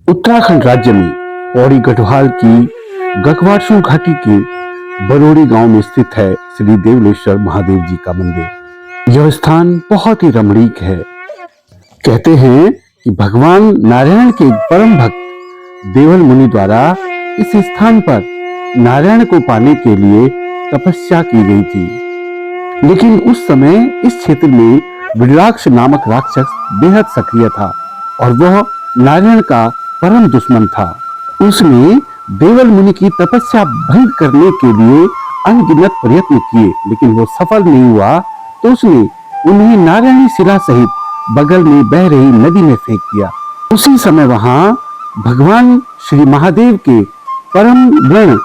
उत्तराखंड राज्य में पौड़ी गढ़वाल की गकवासू घाटी के बरोड़ी गांव में स्थित है श्री देवलेश्वर महादेव जी का मंदिर। यह स्थान बहुत ही रमणीक है। कहते हैं कि भगवान नारायण के परम भक्त देवल मुनि द्वारा इस स्थान पर नारायण को पाने के लिए तपस्या की गई थी, लेकिन उस समय इस क्षेत्र में विराक्ष नामक राक्षस बेहद सक्रिय था और वह नारायण का परम दुश्मन था। उसने देवल मुनि की तपस्या भंग करने के लिए अनगिनत प्रयत्न किए, लेकिन वो सफल नहीं हुआ। तो उसने उन्हें नारायणी शिला सहित बगल में बह रही नदी में फेंक दिया। उसी समय वहां भगवान श्री महादेव के परम गण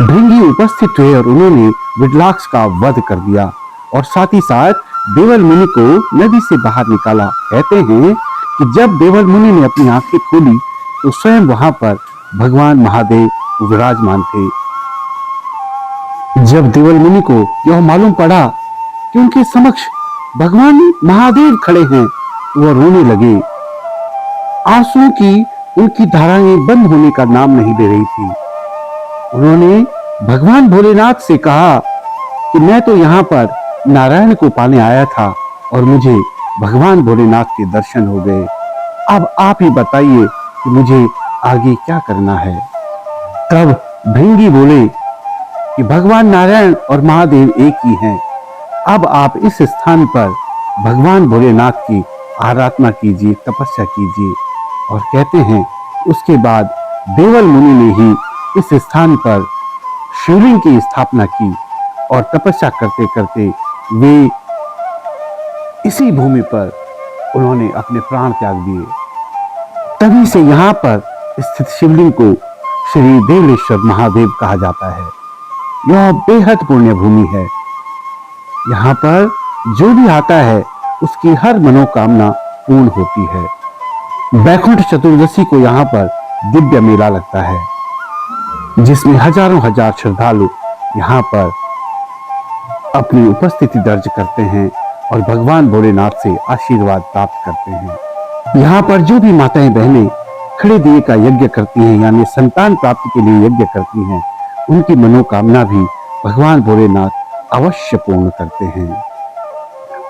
भृंगी उपस्थित हुए और उन्होंने विराक्ष का वध कर दिया और साथ ही साथ देवल मुनि को नदी से बाहर निकाला। कहते हैं कि जब देवल मुनि ने अपनी आंखें खोली तो स्वयं वहां पर भगवान महादेव विराजमान थे। जब देवल मुनि को यह मालूम पड़ा कि उनके समक्ष भगवान महादेव खड़े हैं, वह रोने लगे। आंसुओं की उनकी धाराएं बंद होने का नाम नहीं ले रही थी। उन्होंने भगवान भोलेनाथ से कहा कि मैं तो यहाँ पर नारायण को पाने आया था और मुझे भगवान भोलेनाथ के दर्शन हो गए। अब आप ही बताइए कि मुझे आगे क्या करना है। तब भृंगी बोले कि भगवान नारायण और महादेव एक ही हैं। अब आप इस स्थान पर भगवान भोलेनाथ की आराधना कीजिए, तपस्या कीजिए। और कहते हैं उसके बाद देवल मुनि ने ही इस स्थान पर शिवलिंग की स्थापना की और तपस्या करते करते वे इसी भूमि पर उन्होंने अपने प्राण त्याग दिए। तभी से यहाँ पर स्थित शिवलिंग को श्री देवलेश्वर महादेव कहा जाता है। यह बेहद पुण्य भूमि है। यहाँ पर जो भी आता है उसकी हर मनोकामना पूर्ण होती है। बैकुंठ चतुर्दशी को यहाँ पर दिव्य मेला लगता है, जिसमें हजारों हजार श्रद्धालु यहाँ पर अपनी उपस्थिति दर्ज करते हैं और भगवान भोलेनाथ से आशीर्वाद प्राप्त करते हैं। यहाँ पर जो भी माताएं बहनें खड़े दिए का यज्ञ करती हैं, यानी संतान प्राप्ति के लिए यज्ञ करती हैं, उनकी मनोकामना भी भगवान भोलेनाथ अवश्य पूर्ण करते हैं।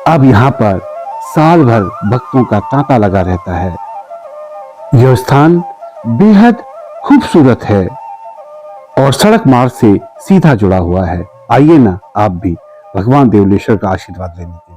अब यहाँ पर साल भर भक्तों का तांता लगा रहता है। यह स्थान बेहद खूबसूरत है और सड़क मार्ग से सीधा जुड़ा हुआ है। आइए ना आप भी भगवान देवलेश्वर का आशीर्वाद लेने।